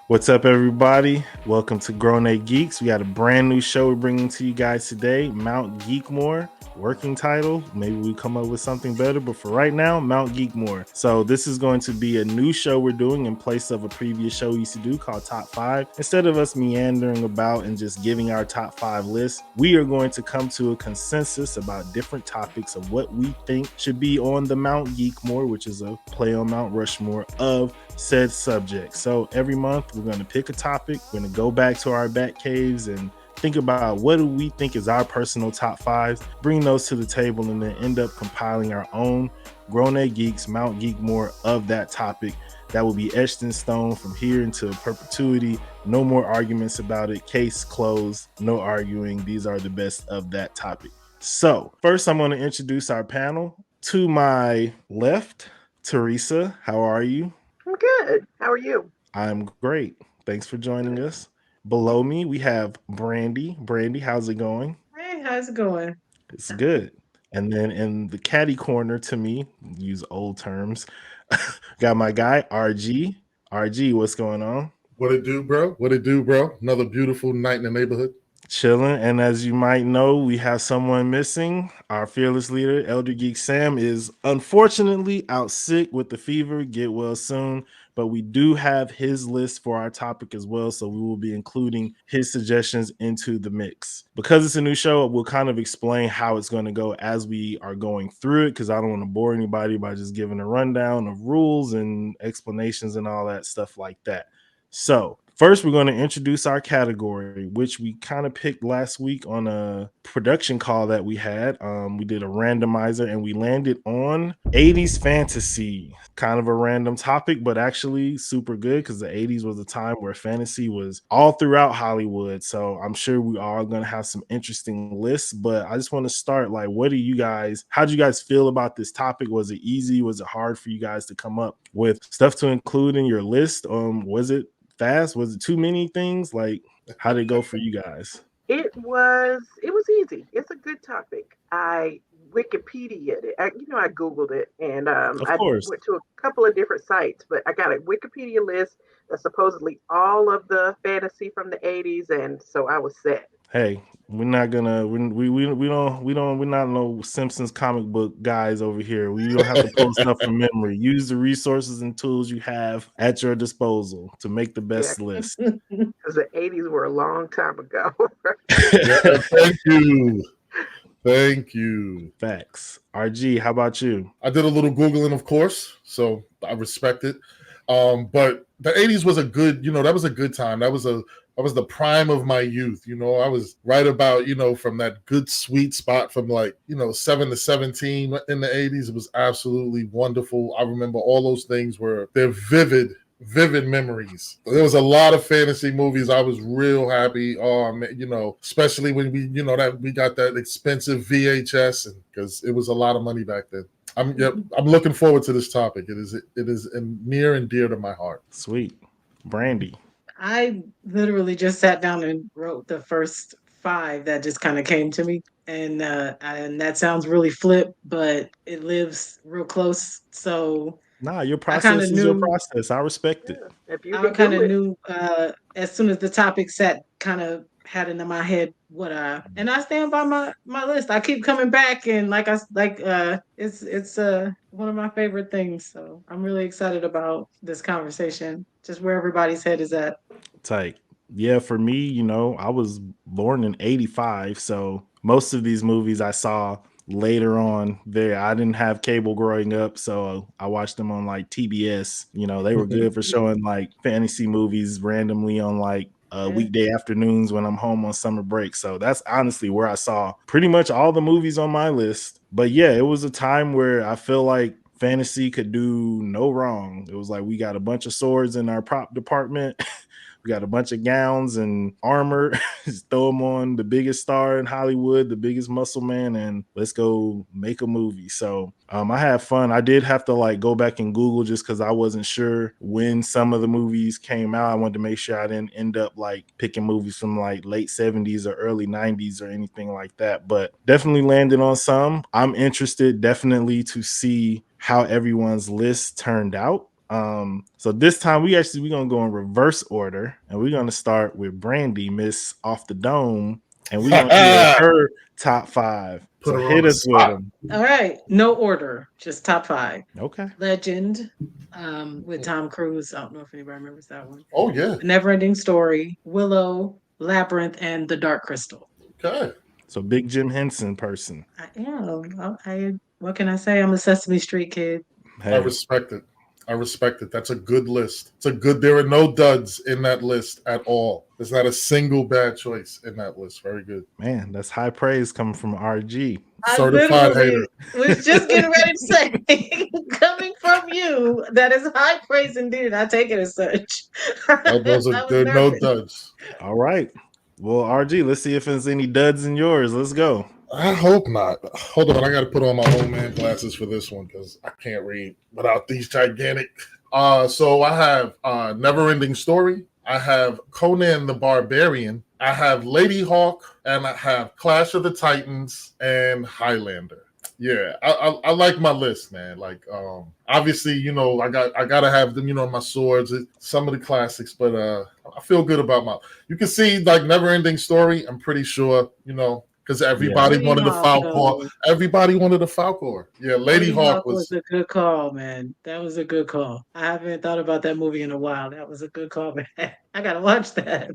What's up, everybody? Welcome to Grown A Geeks. We got a brand new show we're bringing to you guys today, Mount Geek-more. Working title. Maybe we come up with something better, but for right now, Mount Geek-more. So this is going to be a new show we're doing in place of a previous show we used to do called Top 5. Instead of us meandering about and just giving our top 5 list, we are going to come to a consensus about different topics of what we think should be on the Mount Geek-more, which is a play on Mount Rushmore of said subject. So every month we're going to pick a topic. We're going to go back to our bat caves and think about what do we think is our personal top fives, bring those to the table, and then end up compiling our own Grown A Geeks Mount Geek-more of that topic that will be etched in stone from here into perpetuity. No more arguments about it. Case closed. No arguing. These are the best of that topic. So first, I'm going to introduce our panel. To my left, Teresa, how are you? I'm good. How are you? I'm great. Thanks for joining us. Below me, we have Brandy. Brandy, how's it going? Hey, how's it going? It's good. And then in the caddy corner to me, use old terms, got my guy, RG. RG, what's going on? What it do, bro? What it do, bro? Another beautiful night in the neighborhood. Chilling. And as you might know, we have someone missing. Our fearless leader, Elder Geek Sam, is unfortunately out sick with the fever. Get well soon. But we do have his list for our topic as well. So we will be including his suggestions into the mix. Because it's a new show, we'll kind of explain how it's going to go as we are going through it, because I don't want to bore anybody by just giving a rundown of rules and explanations and all that stuff like that. So first, we're going to introduce our category, which we kind of picked last week on a production call that we had. We did a randomizer and we landed on 80s fantasy. Kind of a random topic, but actually super good because the 80s was a time where fantasy was all throughout Hollywood. So I'm sure we are going to have some interesting lists. But I just want to start like, how do you guys feel about this topic? Was it easy? Was it hard for you guys to come up with stuff to include in your list? Was it fast? Was it too many things? Like, how did it go for you guys? It was easy. It's a good topic. I Wikipedia'd it. I Googled it and Of I course. went to a couple of different sites, but I got a Wikipedia list that's supposedly all of the fantasy from the 80s, and so I was set. Hey, we're not gonna we're not no Simpsons comic book guys over here. We don't have to pull stuff from memory. Use the resources and tools you have at your disposal to make the Yeah, best list. because the 80s were a long time ago. Yeah, thank you. Thank you. Facts. RG, how about you? I did a little Googling, of course, so I respect it. But the 80s was a good, that was a good time. That was the prime of my youth. I was right about, from that good sweet spot from like, 7 to 17 in the 80s. It was absolutely wonderful. I remember all those things they're vivid memories. There was a lot of fantasy movies. I was real happy. Especially when that we got that expensive VHS, and because it was a lot of money back then. I'm looking forward to this topic. It is near and dear to my heart. Sweet. Brandy. I literally just sat down and wrote the first five that just kind of came to me. And that sounds really flip, but it lives real close. So Nah, your I kind process of is your knew process. I respect it. Yeah, if you I can kind do of it. knew as soon as the topic set, kind of had into my head what and I stand by my list. I keep coming back, and it's one of my favorite things. So I'm really excited about this conversation. Just where everybody's head is at. Tight. Yeah, for me, I was born in 85, so most of these movies I saw later on there. I didn't have cable growing up, so I watched them on like TBS. They were good for showing like fantasy movies randomly on like Yeah. weekday afternoons when I'm home on summer break. So that's honestly where I saw pretty much all the movies on my list. But yeah, it was a time where I feel like fantasy could do no wrong. It was like we got a bunch of swords in our prop department. We got a bunch of gowns and armor. Just throw them on the biggest star in Hollywood, the biggest muscle man, and let's go make a movie. So I had fun. I did have to like go back and Google just because I wasn't sure when some of the movies came out. I wanted to make sure I didn't end up like picking movies from like late 70s or early 90s or anything like that. But definitely landed on some. I'm interested definitely to see how everyone's list turned out. So this time we're gonna go in reverse order, and we're gonna start with Brandy, Miss Off the Dome, and we're gonna hear her top five. Put So her on hit the us with spot. them. All right, no order, just top five. Okay. Legend, with Tom Cruise. I don't know if anybody remembers that one. Oh yeah. A Never-Ending Story, Willow, Labyrinth, and The Dark Crystal. Okay. So big Jim Henson person. I am. What can I say? I'm a Sesame Street kid. I Hey, respect it. I respect it. That's a good list. It's a good. There are no duds in that list at all. There's not a single bad choice in that list. Very good. man, that's high praise coming from RG. I Certified literally hater. was just getting ready to say, coming from you, that is high praise indeed. I take it as such. Those are I was there are no nervous. duds. All right. Well, RG, let's see if there's any duds in yours. Let's go. I hope not. Hold on, I got to put on my old man glasses for this one because I can't read without these gigantic. So I have Never Ending Story. I have Conan the Barbarian. I have Lady Hawk, and I have Clash of the Titans and Highlander. Yeah, I like my list, man. Like, obviously, I gotta have them, my swords, some of the classics, but I feel good about my. You can see like Never Ending Story. I'm pretty sure, because everybody Lady wanted a Hawk, Falcor. though. Everybody wanted a Falcor. Yeah, Lady Lady Hawk Hawk was was. a good call, man. That was a good call. I haven't thought about that movie in a while. That was a good call, man. I gotta watch that.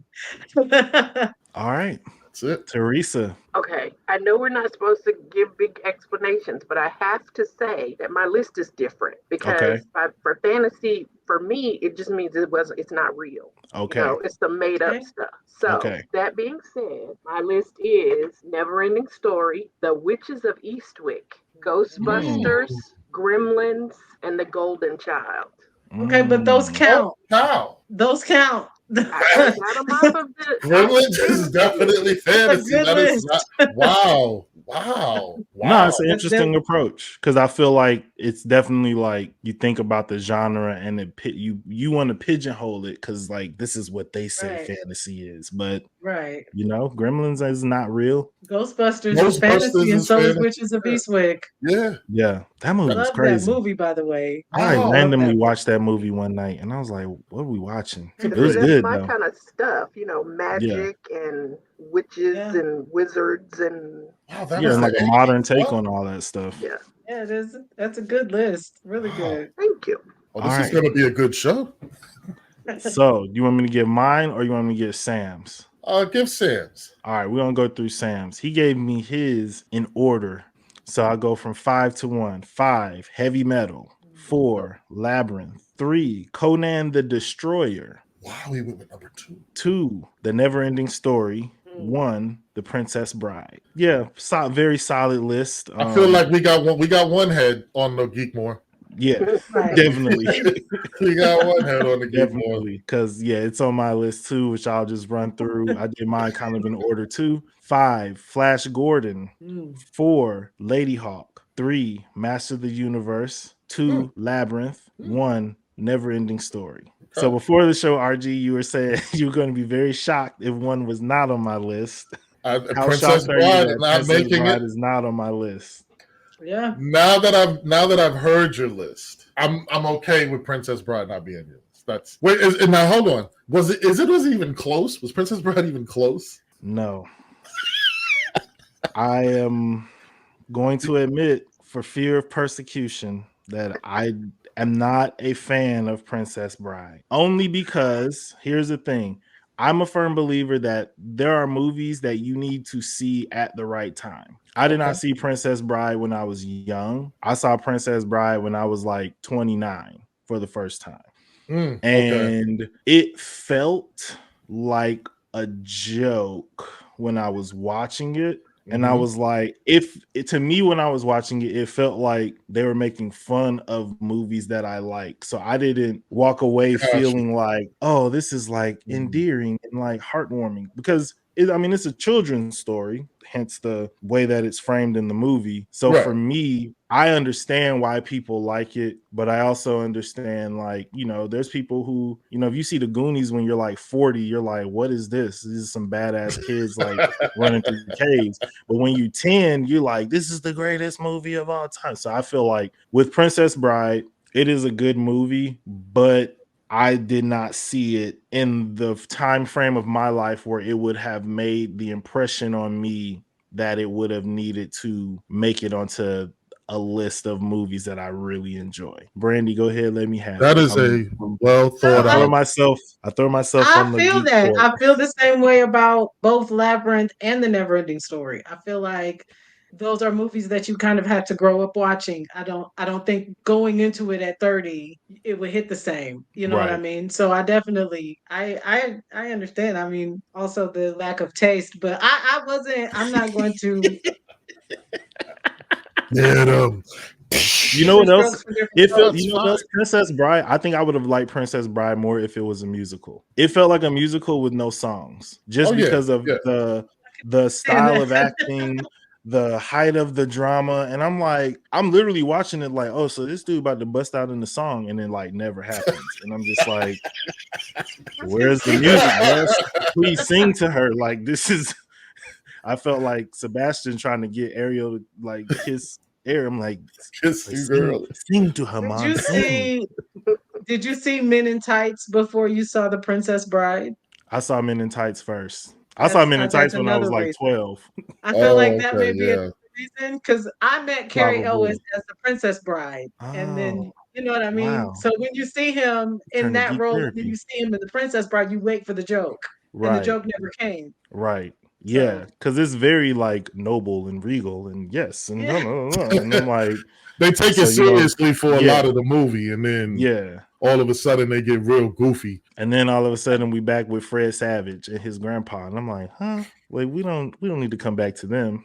All right. That's it. Teresa. Okay, I know we're not supposed to give big explanations, but I have to say that my list is different Okay. because for fantasy, for me, it just means it's not real. Okay. It's the made up Okay. stuff. So Okay. that being said, my list is Neverending Story, The Witches of Eastwick, Mm, Ghostbusters, Gremlins, and The Golden Child. Okay, but those mm. Oh, count. cow. Those count. I got them off of the Gremlins is fantasy list. definitely That's a fantasy. good That is not. list. Wow. Wow. No, Wow. it's an That's interesting definitely approach because I feel like it's definitely like you think about the genre and you want to pigeonhole it because like this is what they say right. fantasy is, but Right. Gremlins is not real. Ghostbusters is fantasy, Ghostbusters and is so is fantasy. Witches of Eastwick. Yeah. Yeah, that movie's Love that crazy. movie, by the way. I I Wow. love randomly that movie. watched that movie one night and I was like, "What are we watching?" It's It See, was great. that's good my though. kind of stuff, Yeah, magic and witches Yeah. and wizards and Wow. That yeah, was and the like Yeah. a 80s. modern take What? on all that stuff. yeah. Yeah, it is. That's a good list. Really Wow. good. Thank you. Oh, All this is right. going to be a good show. So, do you want me to give mine or you want me to give Sam's? Give Sam's. All right, we're gonna go through Sam's. He gave me his in order. So I'll go from 5 to 1. 5, heavy metal. 4, labyrinth. 3, Conan the Destroyer. Wow. We went with number 2. 2, the never ending story. Mm. 1, the Princess Bride. Yeah, very solid list. I feel like we got one. We got one head on the Geek-more. Yeah, Right. definitely. We got one head on the Geek-more. Definitely, because yeah, it's on my list too, which I'll just run through. I did mine kind of in order too. 5, Flash Gordon. Mm. 4, Lady Hawk. 3, Master of the Universe. 2, Labyrinth. 1, Never Ending Story. So Okay. before the show, RG, you were saying you were going to be very shocked if one was not on my list. How Princess shocked are you Bride is that not Princess making it. Bride is not on my list? Yeah. Now that I've heard your list, I'm okay with Princess Bride not being your list. That's wait. Now hold on. Was it even close? Was Princess Bride even close? No. I am going to admit, for fear of persecution, that I am not a fan of Princess Bride. Only because, here's the thing, I'm a firm believer that there are movies that you need to see at the right time. I did Okay. not see Princess Bride when I was young. I saw Princess Bride when I was like 29 for the first time. Okay. And it felt like a joke when I was watching it. And I Mhm. was like, to me, when I was watching it, it felt like they were making fun of movies that I like. So I didn't walk away Gotcha. feeling like, oh, this is like endearing and like heartwarming because it's a children's story, hence the way that it's framed in the movie. So Right. for me, I understand why people like it, but I also understand, like, there's people who, if you see the Goonies when you're like 40, you're like, what is this? This is some badass kids like running through caves. But when you're 10, you're like, this is the greatest movie of all time. So I feel like with Princess Bride, It is a good movie, but I did not see it in the time frame of my life where it would have made the impression on me that it would have needed to make it onto a list of movies that I really enjoy. Brandy, go ahead, let me have That it. is a well No, thought out. I throw myself I on the feel geek that. court. I feel the same way about both Labyrinth and The Neverending Story. I feel like those are movies that you kind of had to grow up watching. I don't think going into it at 30 it would hit the same. You know what I Right. mean? So I definitely I understand. I mean, also the lack of taste, but I'm not going to Yeah, You know what different else? strokes for different It felt, folks. that's you know what fine. else? Princess Bride. I think I would have liked Princess Bride more if it was a musical. It felt like a musical with no songs, Oh just yeah, because of yeah. the And style of acting, the height of the drama, and I'm like, I'm literally watching it like, oh, so this dude about to bust out in the song, and then like never happens, and I'm just like, where's the music, bro? Please sing to her. Like this is. I felt like Sebastian trying to get Ariel to like kiss air. I'm Kiss like you, girl. sing to her, did mom, you sing. see did you see Men in Tights before you saw The Princess Bride? I saw Men in Tights first. I saw Men in That's Tights when I was another like reason. 12. I feel like Oh, that okay, may be another yeah, reason because I met Carrie Ellis probably. as the Princess Bride, and Oh, then you know what I mean. wow. So when you see him in Turn to that geek role, and then therapy. you see him in the Princess Bride, you wait for the joke, and the Right, joke never came. right. Yeah, So because it's very like noble and regal and yes and no yeah, no no no. And I'm like, They take it so you know, seriously for a yeah, lot of the movie, and then yeah. all of a sudden they get real goofy. And then all of a sudden we back with Fred Savage and his grandpa. And I'm like, huh? Like we don't need to come back to them.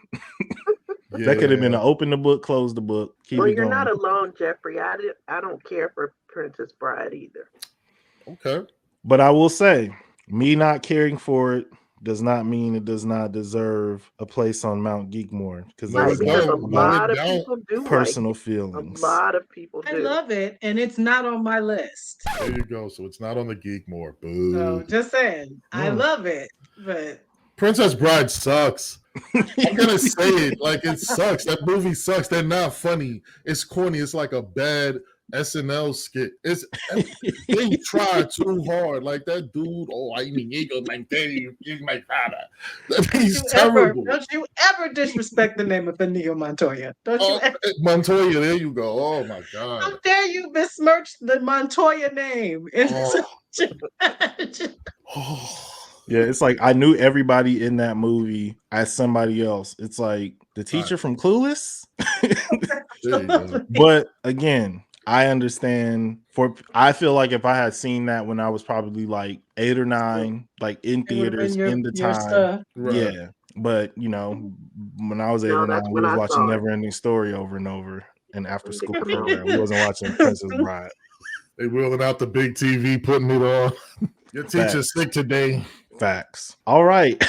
That could have been Yeah. an open the book, close the book, keep Well, it you're not going. alone, Jeffrey. I don't care for Princess Bride either. Okay. But I will say, me not caring for it does not mean it does not deserve a place on Mount Geek-more because No, Right, there's it because some a don't. No, lot it of don't. people do like personal it. A feelings. lot of people I do. love it, and it's not on my list. There you go. So it's not on the Geek-more. So Boo. just saying, I Mm. love it, but Princess Bride sucks. I'm gonna say it like it sucks. That movie sucks. They're not funny. It's corny. It's like a bad SNL skit. They try too hard. Like that dude. Oh, I mean, Eagle, my daddy, he's my father. He's terrible. don't you ever disrespect the name of Benio Montoya. Don't you Oh, ever, Montoya, there you go. Oh my god. how dare you besmirch the Montoya name in Oh, such oh. Yeah, it's like I knew everybody in that movie as somebody else. It's like the Right. teacher from Clueless. There you go. But again, I understand I feel like if I had seen that when I was probably like 8 or So 9, like in it would have been theaters in the your time, stuff. Right. yeah. But you know, when I was 8 No, or 9, that's we when was I watching saw it Never Ending Story over and over and after on school Nickelodeon. program. We wasn't watching Princess Bride. They wheeling out the big TV, putting it on. Your teacher's Facts. sick today. Facts. All right.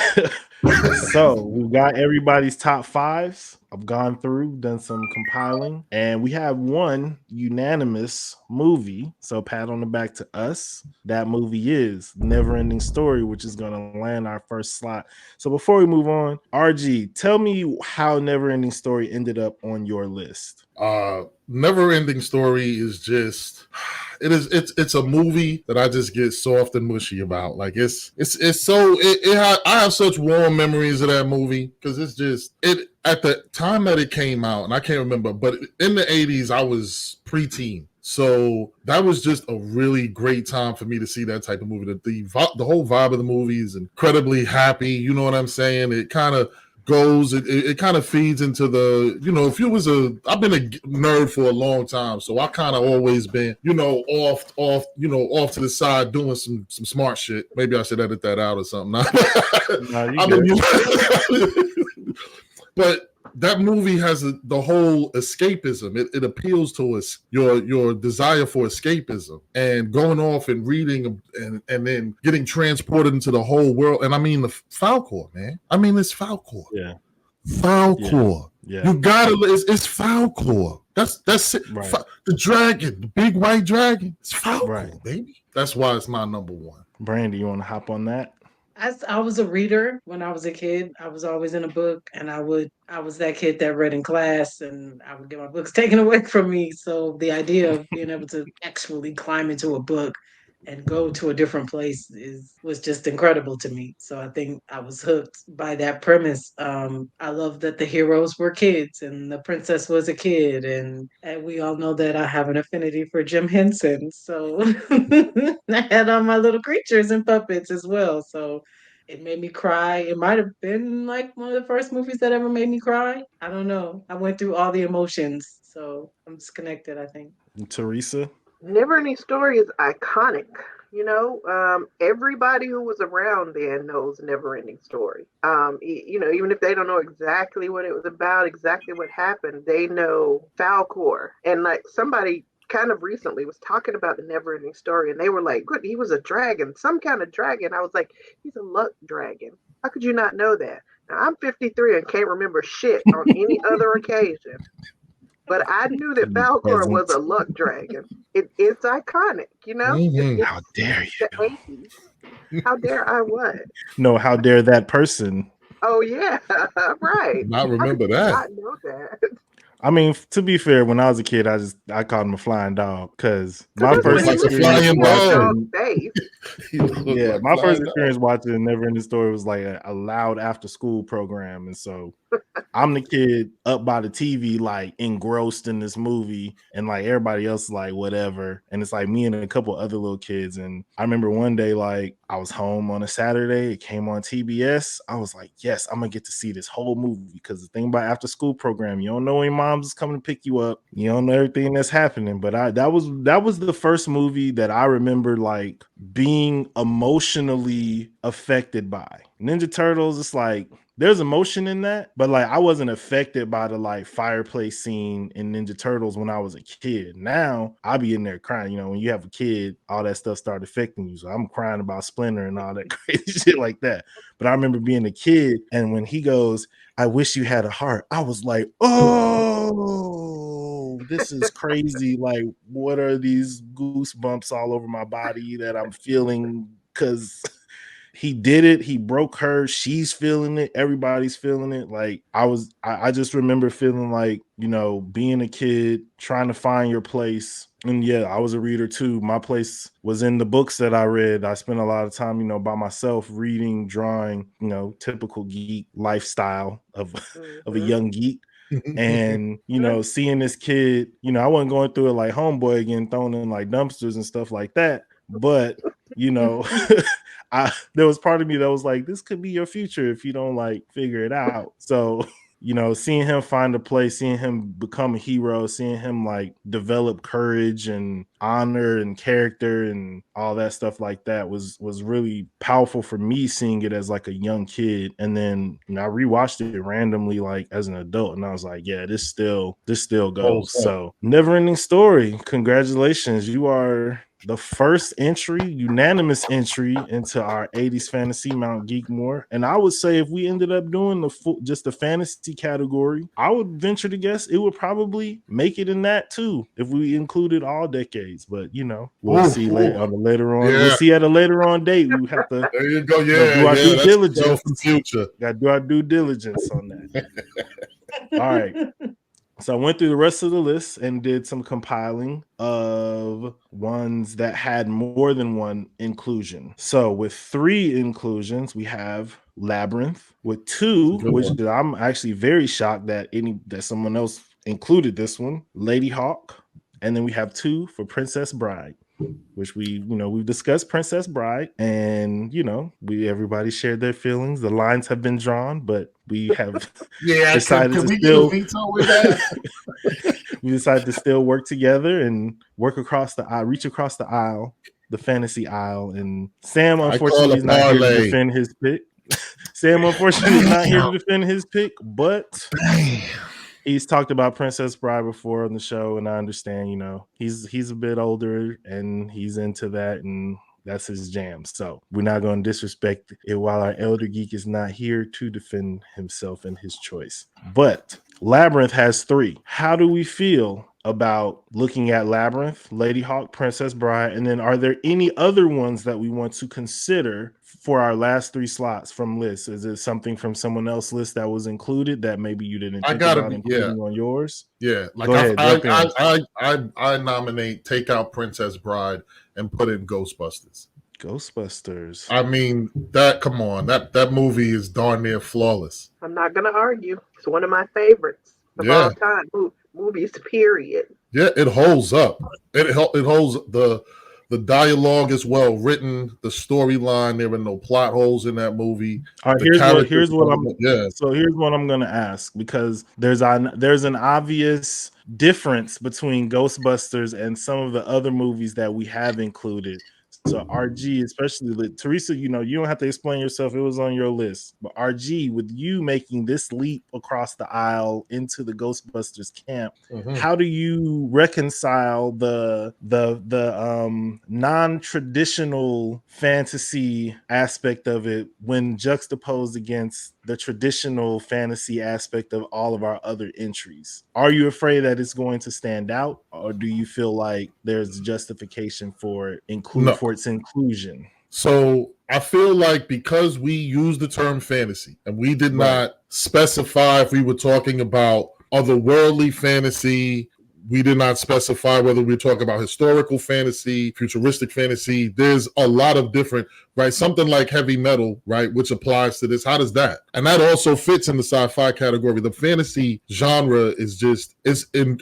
So we've got everybody's top fives. I've gone through, done some compiling, and we have one unanimous movie. So pat on the back to us. That movie is Never Ending Story, which is going to land our first slot. So before we move on, RG, tell me how Never Ending Story ended up on your list. Never Ending Story is just it's a movie that I just get soft and mushy about. Like it's so I have such warm memories of that movie because it's just it at the time that it came out, and I can't remember, but in the 80s I was preteen. So that was just a really great time for me to see that type of movie. The whole vibe of the movie is incredibly happy. You know what I'm saying? It kind of goes it kind of feeds into the if you was I've been a nerd for a long time, so I kind of always been off to the side doing some smart shit. Maybe I should edit that out or something. No, you I mean, good. but that movie has the whole escapism. It appeals to us your desire for escapism and going off and reading and then getting transported into the whole world. And I mean the Falcor, man. I mean it's Falcor. Yeah. Falcor. Yeah. You gotta. It's Falcor. That's it. Right. The dragon, the big white dragon. It's Falcor, Right. baby. That's why it's my number one. Brandy, you want to hop on that? I was a reader when I was a kid. I was always in a book, and I was that kid that read in class, and I would get my books taken away from me. So the idea of being able to actually climb into a book and go to a different place is was just incredible to me. So I think I was hooked by that premise. I love that the heroes were kids and the princess was a kid, and we all know that I have an affinity for Jim Henson. So I had all my little creatures and puppets as well. So it made me cry. It might have been like one of the first movies that ever made me cry. I don't know. I went through all the emotions, so I'm just connected, I think. Teresa. Never Ending Story is iconic. Everybody who was around then knows Never Ending Story. Even if they don't know exactly what it was about, exactly what happened, they know Falcor. And like somebody kind of recently was talking about the Never Ending Story, and they were like, "Good, he was a dragon, some kind of dragon." I was like, "He's a luck dragon. How could you not know that?" Now I'm 53 and can't remember shit on any other occasion. But I knew that You Falcor was peasant. a luck dragon. It's iconic, Hmm. It's How dare the you? 80s. How dare I what? No, how dare that person? Oh yeah, right. Not How could remember you that. not know that? I mean, to be fair, when I was a kid, I called him a flying dog because Because my He that's what looked first he like a looked like. experience He flying had a dog. dog watching, face. He looked yeah, like my first flying dog. experience watching Never Ending Story was like a loud after school program, and so I'm the kid up by the TV, like engrossed in this movie, and like everybody else is like whatever. And it's like me and a couple other little kids. And I remember one day, like I was home on a Saturday, it came on TBS. I was like, yes, I'm gonna get to see this whole movie because the thing about after school program, you don't know when mom's is coming to pick you up, you don't know everything that's happening. But that was the first movie that I remember like being emotionally affected by. Ninja Turtles, it's like there's emotion in that, but like I wasn't affected by the like fireplace scene in Ninja Turtles when I was a kid. Now I'll be in there crying. You know, when you have a kid, all that stuff started affecting you. So I'm crying about Splinter and all that crazy shit like that. But I remember being a kid, and when he goes, "I wish you had a heart," I was like, "Oh, this is crazy! Like, what are these goosebumps all over my body that I'm feeling?" Because he did it. He broke her. She's feeling it. Everybody's feeling it. Like I just remember feeling like, being a kid, trying to find your place. And yeah, I was a reader too. My place was in the books that I read. I spent a lot of time, by myself reading, drawing, typical geek lifestyle of of a Hmm. young geek. And seeing this kid, I wasn't going through it like homeboy again, thrown in like dumpsters and stuff like that. But you know, there was part of me that was like, this could be your future if you don't like figure it out. So, seeing him find a place, seeing him become a hero, seeing him like develop courage and honor and character and all that stuff like that was really powerful for me, seeing it as like a young kid. And then I rewatched it randomly like as an adult, and I was like, yeah, this still Holds goes. up. So Never Ending Story, congratulations, you are the first entry, unanimous entry into our 80s fantasy Mount Geek-more. And I would say if we ended up doing just the fantasy category, I would venture to guess it would probably make it in that too if we included all decades. But we'll Ooh, see ooh. later on the later on. We'll Yeah, see at a later on date. We have to there you go. do Yeah, our yeah. due That's the show diligence. for the future. Got to do our due diligence on that. All right. So I went through the rest of the list and did some compiling of ones that had more than one inclusion. So with 3 inclusions, we have Labyrinth. With It's a 2, good which one. I'm actually very shocked that someone else included this one, Lady Hawk. And then we have 2 for Princess Bride, which we've discussed Princess Bride, and we everybody shared their feelings. The lines have been drawn, but we have Yeah, decided can to we get a still veto with that? we decided to still work together and work across the aisle, reach across the aisle, the fantasy aisle. And Sam, I call unfortunately, a is not here to parlay. defend his pick. Sam, unfortunately, is not here Damn, to defend his pick, but damn. he's talked about Princess Bride before on the show, and I understand, he's a bit older and he's into that, and that's his jam. So we're not going to disrespect it while our elder geek is not here to defend himself and his choice. But Labyrinth has 3. How do we feel about looking at Labyrinth, Lady Hawk, Princess Bride, and then are there any other ones that we want to consider for our last 3 slots from lists? Is it something from someone else's list that was included that maybe you didn't I think gotta about be, yeah, including on yours? yeah. Like Go ahead, jump in. I nominate Take Out Princess Bride and put in Ghostbusters. Ghostbusters. I mean, that, come on, that movie is darn near flawless. I'm not going to argue. It's one of my favorites of Yeah, all time. Movies, period. yeah, it holds up. It holds the dialogue is well written. The storyline, there were no plot holes in that movie. All right, The characters, yeah. here's what I'm gonna ask, because there's an obvious difference between Ghostbusters and some of the other movies that we have included. So RG, especially Teresa, you know, you don't have to explain yourself. It was on your list. But RG, with you making this leap across the aisle into the Ghostbusters camp, how do you reconcile the non-traditional fantasy aspect of it when juxtaposed against the traditional fantasy aspect of all of our other entries? Are you afraid that it's going to stand out, or do you feel like there's justification for No. its inclusion? So I feel like because we use the term fantasy and we did Right. not specify if we were talking about otherworldly fantasy, we did not specify whether we were talking about historical fantasy, futuristic fantasy. There's a lot of different, right? Something like heavy metal, right, which applies to this. How does that? And that also fits in the sci-fi category. The fantasy genre is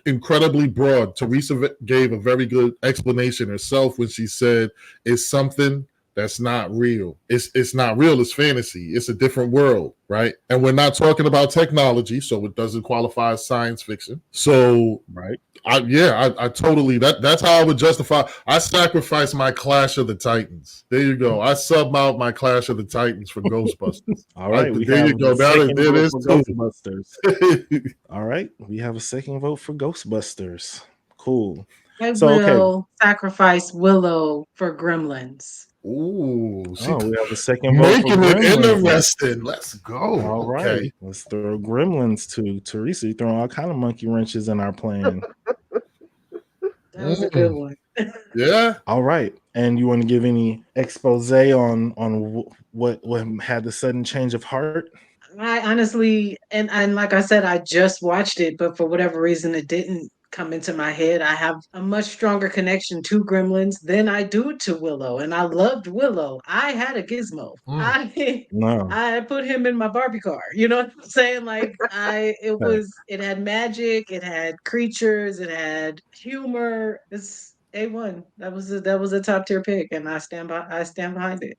incredibly broad. Teresa gave a very good explanation herself when she said it's something that's not real. It's not real. It's fantasy. It's a different world, right? And we're not talking about technology, so it doesn't qualify as science fiction. So, right. I totally, that's how I would justify. I sacrifice my Clash of the Titans. There you go. I sub out my Clash of the Titans for Ghostbusters. All right, there you go. There it is too. Ghostbusters. All right, we have a second vote for Ghostbusters. Cool. I So okay. will sacrifice Willow for Gremlins. Ooh, we have a second vote making for it Gremlins. interesting. Let's go. All okay. Right, let's throw Gremlins to Teresa. You're throwing all kind of monkey wrenches in our plan. That was a good one. Yeah. All right, and you want to give any expose on what had the sudden change of heart? I honestly, and like I said, I just watched it, but for whatever reason, it didn't come into my head. I have a much stronger connection to Gremlins than I do to Willow, and I loved Willow. I had a Gizmo. I put him in my Barbie car. You know what I'm saying? Like it had magic, it had creatures, it had humor. It's A1. That was a top tier pick, and I stand behind it.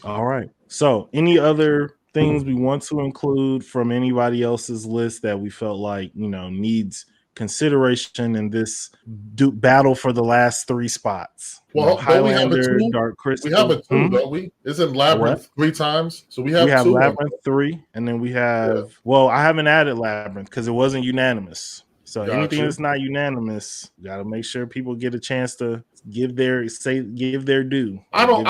All right. So, any other things we want to include from anybody else's list that we felt like, you know, needs consideration in this battle for the last 3 spots? Well, Highlander, Dark Crystal. We have a 2, don't we? Isn't Labyrinth 3 times? So we have 2. Labyrinth 3, and then we have well, I haven't added Labyrinth because it wasn't unanimous. So anything that's not unanimous, gotta make sure people get a chance to give their due. I'm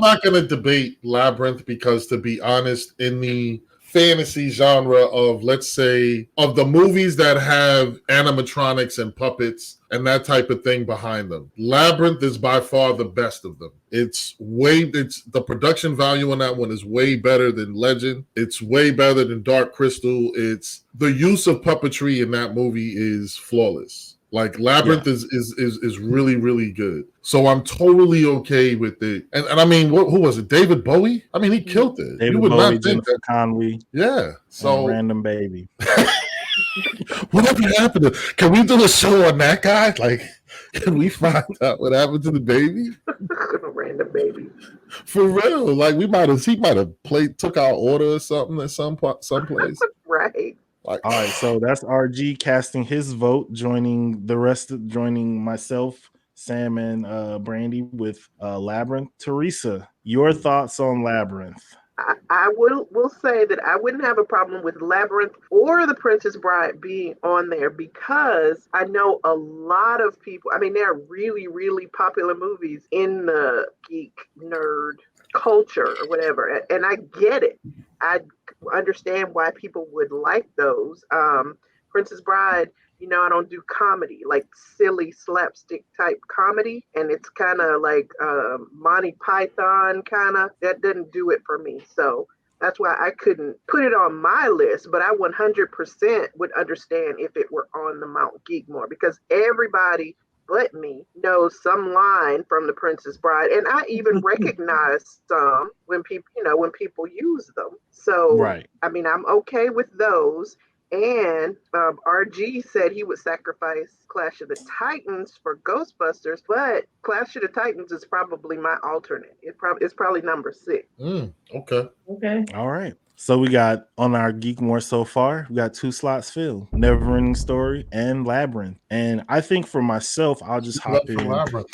not gonna debate Labyrinth because, to be honest, in the fantasy genre of, let's say, of the movies that have animatronics and puppets and that type of thing behind them, Labyrinth is by far the best of them. It's the production value on that one is way better than Legend. It's way better than Dark Crystal. It's the use of puppetry in that movie is flawless. Like Labyrinth is really, really good. So I'm totally okay with it. And I mean, who was it? David Bowie? I mean, he killed it. David Bowie, Jennifer Connelly. Yeah. So Random Baby. Whatever happened to? Can we do a show on that guy? Like, can we find out what happened to the baby? Random Baby. For real. Like, he might have took our order or something at someplace. Right. All right, so that's RG casting his vote, joining myself, Sam, and Brandy with Labyrinth. Teresa, your thoughts on Labyrinth? I will say that I wouldn't have a problem with Labyrinth or The Princess Bride being on there, because I know a lot of people. I mean, there are really, really popular movies in the geek nerd culture or whatever, and I get it. I understand why people would like those. Princess Bride I don't do comedy, like silly slapstick type comedy. And it's kind of like Monty Python kind of. That doesn't do it for me. So that's why I couldn't put it on my list, but I 100% would understand if it were on the Mount Geek-more, because everybody but me knows some line from The Princess Bride, and I even recognize some when people use them. So Right. I mean, I'm okay with those. And RG said he would sacrifice Clash of the Titans for Ghostbusters, but Clash of the Titans is probably my alternate. It's probably number six. Okay. Okay. All right. So we got on our Geek More so far, we got 2 slots filled: Never Ending Story and Labyrinth. And I think for myself, I'll just Keep it up hop for in Labyrinth.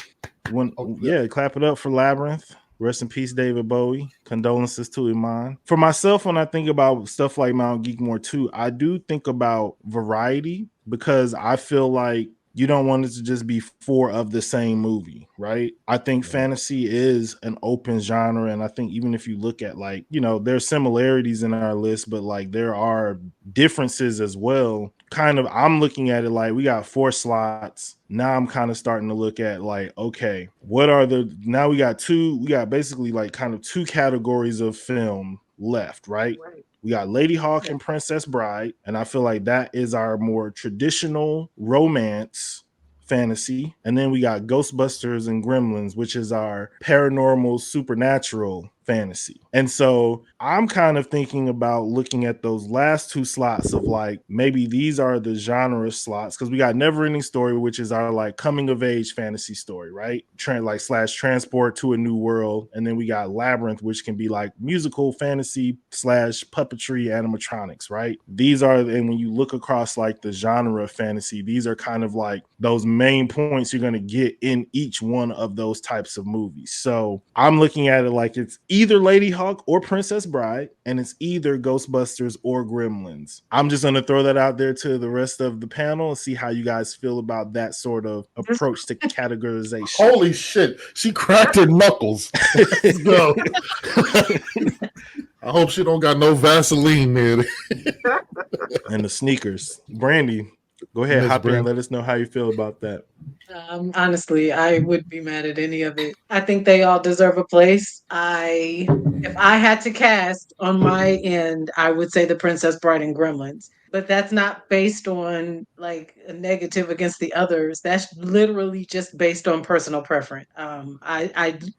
when, Oh, yeah. yeah, clap it up for Labyrinth. Rest in peace, David Bowie. Condolences to Iman. For myself, when I think about stuff like Mount Geekmore 2, I do think about variety, because I feel like you don't want it to just be 4 of the same movie, right? I think fantasy is an open genre. And I think even if you look at, like, there's similarities in our list, but like there are differences as well. Kind of, I'm looking at it like we got 4 slots. Now I'm kind of starting to look at, like, okay, now we got basically like kind of 2 categories of film left, right? Right. We got Lady Hawk and Princess Bride, and I feel like that is our more traditional romance fantasy. And then we got Ghostbusters and Gremlins, which is our paranormal supernatural fantasy. And so I'm kind of thinking about looking at those last 2 slots of, like, maybe these are the genre slots, because we got Never Ending Story, which is our like coming of age fantasy story, right? Like slash transport to a new world. And then we got Labyrinth, which can be like musical fantasy slash puppetry animatronics, right? And when you look across like the genre of fantasy, these are kind of like those main points you're going to get in each one of those types of movies. So I'm looking at it like it's either Lady Hawk or Princess Bride, and it's either Ghostbusters or Gremlins. I'm just going to throw that out there to the rest of the panel and see how you guys feel about that sort of approach to categorization. Holy shit. She cracked her knuckles. Let's go. I hope she don't got no Vaseline there. And the sneakers. Brandy, go ahead, Miss hop in, Brandy. let us know how you feel about that. Honestly, I wouldn't be mad at any of it. I think they all deserve a place. If I had to cast on my end, I would say The Princess Bride and Gremlins. But that's not based on like a negative against the others. That's literally just based on personal preference.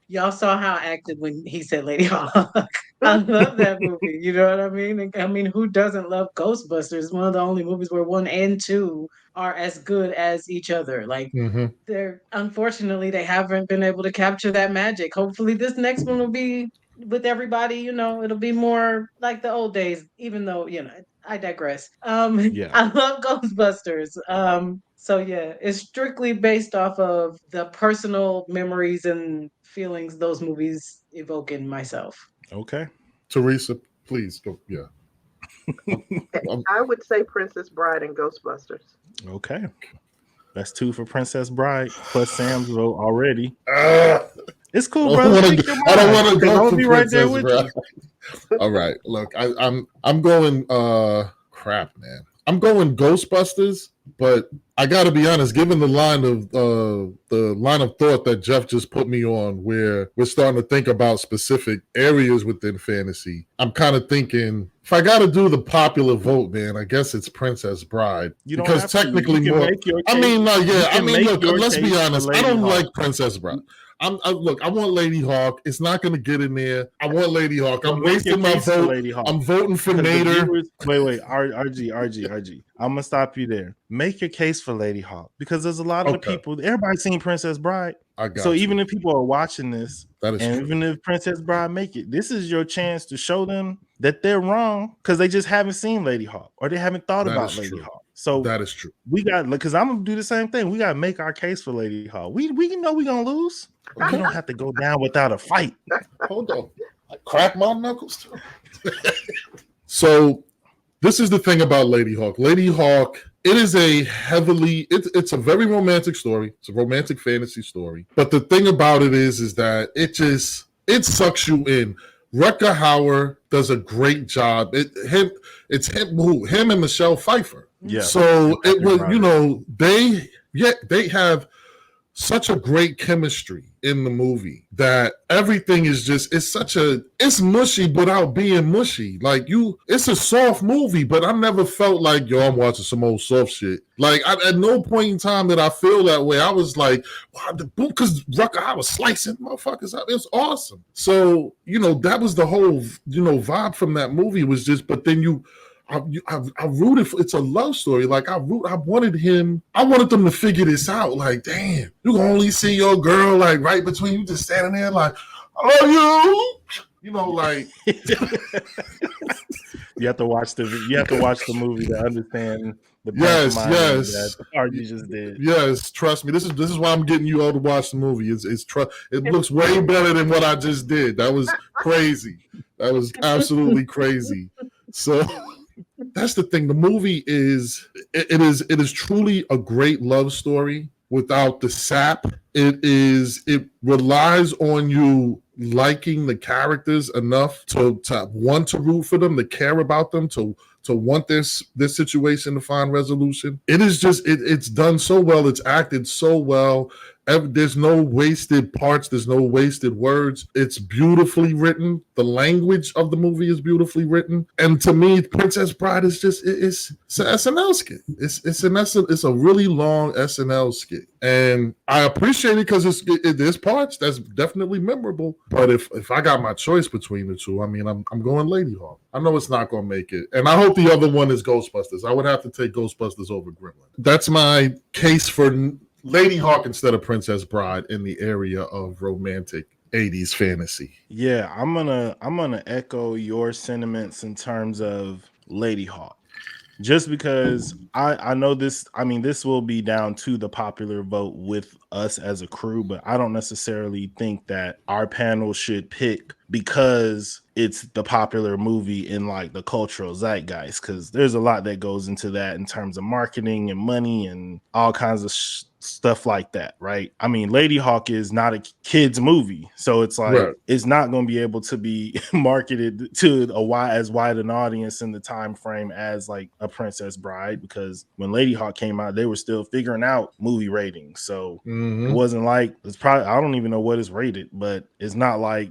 Y'all saw how I acted when he said Lady Hawk. I love that movie. You know what I mean? And, I mean, who doesn't love Ghostbusters? One of the only movies where 1 and 2 are as good as each other. Like, Mm-hmm. they're unfortunately they haven't been able to capture that magic. Hopefully this next one will be with everybody, it'll be more like the old days, even though, I digress. Yeah. I love Ghostbusters. So yeah, it's strictly based off of the personal memories and feelings those movies evoke in myself. Okay. Teresa, please go. Yeah. I would say Princess Bride and Ghostbusters. Okay. That's 2 for Princess Bride plus Sam's vote already. Uh, It's cool, brother. Speak your I don't mind, want to because I'm go gonna for be right there Princess with Bride. you. All right. Look, I'm going crap, man. I'm going Ghostbusters, but I got to be honest. Given the line of thought that Jeff just put me on, where we're starting to think about specific areas within fantasy, I'm kind of thinking if I got to do the popular vote, man, I guess it's Princess Bride You don't because have to. You technically can more. make your I case. mean, no, You yeah. I can mean, make look. your Let's be case for honest. I Lady don't Hawk. like Princess Bride. Look. I want Lady Hawk. It's not going to get in there. I want Lady Hawk. Well, I'm make your wasting my case for vote. Lady Hawk. I'm voting for Because the Nader. viewers, wait, RG. I'm gonna stop you there. Make your case for Lady Hawk, because there's a lot of the Okay, people. Everybody's seen Princess Bride, I so got even you. if people are watching this, That is and true. even if Princess Bride make it, this is your chance to show them that they're wrong, because they just haven't seen Lady Hawk or they haven't thought That is about Lady true. Hawk. So That is true. we got, because I'm gonna do the same thing. We gotta make our case for Lady Hawk. We know we're gonna lose, but we Okay, don't have to go down without a fight. hold on. I crack my knuckles too. So this is the thing about Lady Hawk. Lady Hawk, it is it's a very romantic story. It's a romantic fantasy story. But the thing about it is that it sucks you in. Rutger Hauer does a great job. Him and Michelle Pfeiffer. Yes, So it Matthew was, Broderick. they have such a great chemistry in the movie that everything is just it's mushy without being mushy. Like it's a soft movie, but I never felt like I'm watching some old soft shit. Like at no point in time did I feel that way. I was like, wow, the boom, because Rucker, I was slicing motherfuckers out. It was awesome. So that was the whole vibe from that movie was just. But then I rooted for. It's a love story. Like I wanted them to figure this out. Like, damn, you can only see your girl like right between you, just standing there like, I love you. Like You have to watch the movie to understand the yes, pantomiming that yes, Archie just did. yes. Trust me. This is why I'm getting you all to watch the movie. It looks way better than what I just did. That was crazy. That was absolutely crazy. So. That's the thing. The movie it is truly a great love story without the sap. It relies on you liking the characters enough to want to root for them, to care about them, to want this situation to find resolution. It is just it's done so well. It's acted so well. There's no wasted parts. There's no wasted words. It's beautifully written. The language of the movie is beautifully written. And to me, Princess Bride is just it's an SNL skit. It's a really long SNL skit, and I appreciate it because there's parts that's definitely memorable. But if I got my choice between the two, I mean, I'm going Lady Hawk. I know it's not going to make it, and I hope the other one is Ghostbusters. I would have to take Ghostbusters over Gremlin. That's my case for Lady Hawk instead of Princess Bride in the area of romantic 80s fantasy. Yeah, I'm gonna echo your sentiments in terms of Lady Hawk. Just because I know this, I mean, this will be down to the popular vote with us as a crew, but I don't necessarily think that our panel should pick because it's the popular movie in like the cultural zeitgeist, because there's a lot that goes into that in terms of marketing and money and all kinds of stuff like that, right? I mean, Lady Hawk is not a kids movie, so it's like Right. it's not going to be able to be marketed to as wide an audience in the time frame as like a Princess Bride, because when Lady Hawk came out, they were still figuring out movie ratings. So it wasn't like, it's probably, I don't even know what is rated, but it's not like,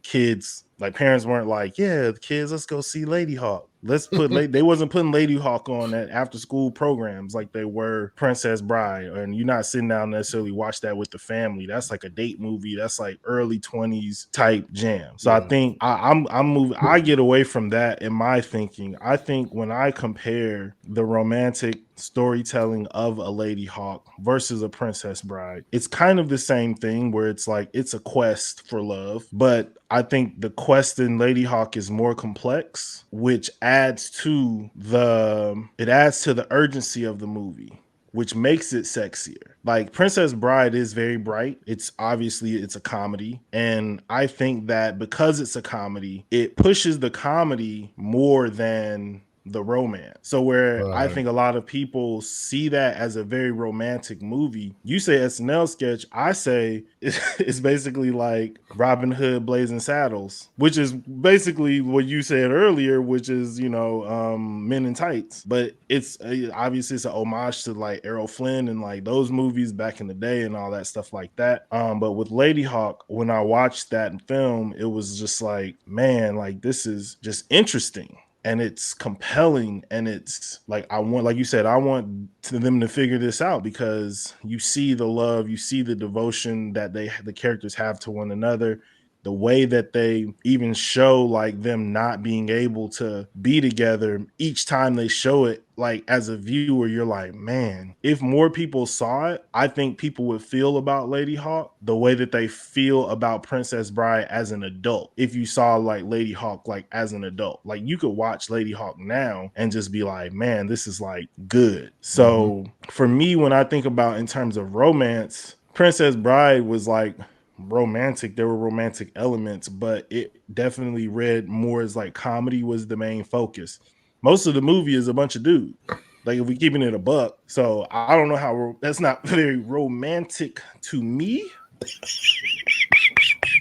kids, like parents weren't like, yeah, kids, let's go see Lady Hawk. They wasn't putting Lady Hawk on at after school programs like they were Princess Bride. And you're not sitting down necessarily watch that with the family. That's like a date movie. That's like early 20s type jam. So I think I'm moving, I get away from that in my thinking. I think when I compare the romantic storytelling of a Lady Hawk versus a Princess Bride, it's kind of the same thing where it's like it's a quest for love, but I think the quest in Lady Hawk is more complex, which adds to the urgency of the movie, which makes it sexier. Like Princess Bride is very bright. It's a comedy, and I think that because it's a comedy, it pushes the comedy more than the romance. So where I think a lot of people see that as a very romantic movie, you say SNL sketch, I say it's basically like Robin Hood Blazing Saddles, which is basically what you said earlier, which is Men in Tights. But it's obviously it's an homage to like Errol Flynn and like those movies back in the day and all that stuff like that. But with Lady Hawk, when I watched that film, it was just like, man, like this is just interesting and it's compelling, and it's like I want, like you said, I want them to figure this out, because you see the love, you see the devotion that the characters have to one another, the way that they even show like them not being able to be together each time they show it. Like as a viewer, you're like, man, if more people saw it, I think people would feel about Lady Hawk the way that they feel about Princess Bride as an adult. If you saw like Lady Hawk like as an adult, like you could watch Lady Hawk now and just be like, man, this is like good. So for me, when I think about in terms of romance, Princess Bride was like romantic. There were romantic elements, but it definitely read more as like comedy was the main focus. Most of the movie is a bunch of dudes, like if we keeping it a buck. So I don't know how that's not very romantic to me.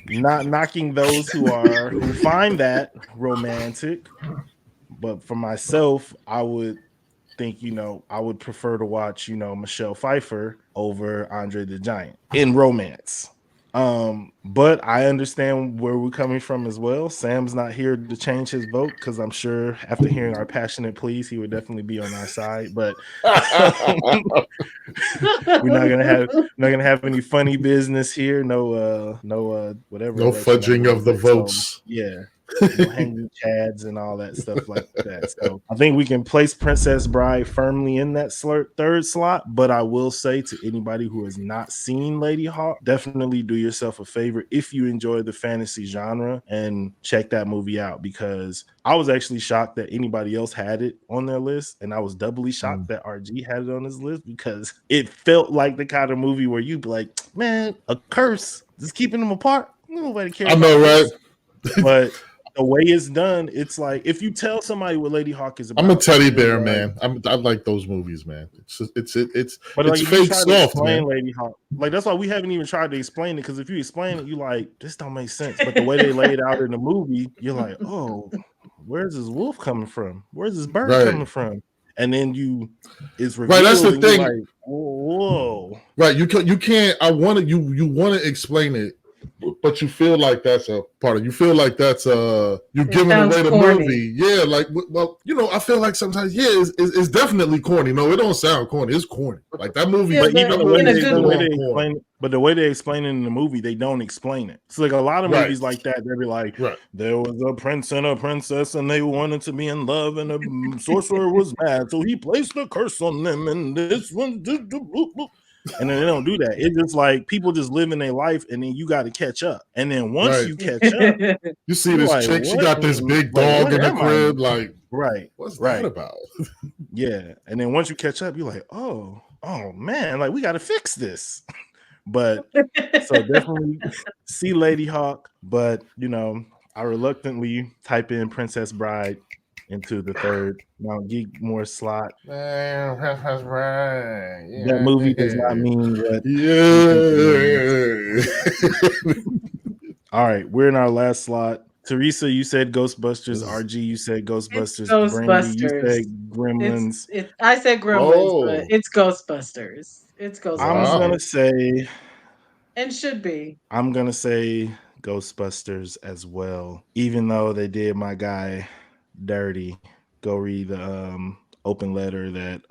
Not knocking those who find that romantic, but for myself, I would think, I would prefer to watch, Michelle Pfeiffer over Andre the Giant in romance. But I understand where we're coming from as well. Sam's not here to change his vote because I'm sure after hearing our passionate pleas, he would definitely be on our side. But we're not gonna have any funny business here. No, whatever No election that fudging was. of the So votes. yeah, no hanging chads and all that stuff like that. So I think we can place Princess Bride firmly in that third slot. But I will say to anybody who has not seen Lady Hawk, definitely do yourself a favor if you enjoy the fantasy genre and check that movie out, because I was actually shocked that anybody else had it on their list, and I was doubly shocked that RG had it on his list because it felt like the kind of movie where you'd be like, man, a curse just keeping them apart. Nobody cares I know, about right? this. But the way it's done, it's like if you tell somebody what Lady Hawk is I'm a about, teddy they'll be bear, like, man. I like those movies, man. but like It's if you fake try to soft, explain man. Lady Hawk, like that's why we haven't even tried to explain it, because if you explain it, you like, this don't make sense. But the way they lay it out in the movie, you're like, oh, where's this wolf coming from? Where's this bird Right, coming from? And then it's right. That's revealed, the and you're thing. like, whoa. Right, you can't. I want to you want to explain it, but you feel like that's a part of. You feel like that's you're It giving sounds away the corny. movie. Yeah, like well, I feel like sometimes it's definitely corny. No, it don't sound corny. It's corny. Like that movie. Yeah, But but even That the way in a movie is they good the full way way. they on corny. explain it, but the way they explain it in the movie, they don't explain it. So like a lot of Right, movies like that, they'll be like, right. there was a prince and a princess, and they wanted to be in love, and the sorcerer was mad, so he placed a curse on them, and this one, and then they don't do that. It's just like people just living their life, and then you got to catch up. And then once Right. you catch up, You see you're this like, chick, she what? got this big Like, dog what in the am I? crib. Like, Right, what's that right. about? Yeah. And then once you catch up, you're like, oh man, like we got to fix this. But so definitely see Lady Hawk, but I reluctantly type in Princess Bride into the third Mount Geek-more slot. Man, that's right. That movie does not mean what you think it means. Yeah. All right, we're in our last slot. Teresa, you said Ghostbusters. This is- RG, you said It's Ghostbusters. Brandy, you Ghostbusters. said Gremlins. I said Gremlins, but oh, it's Ghostbusters. It's I'm wow. gonna Ghostbusters. say And should be. I'm gonna say Ghostbusters as well, even though they did my guy dirty. Go read the open letter that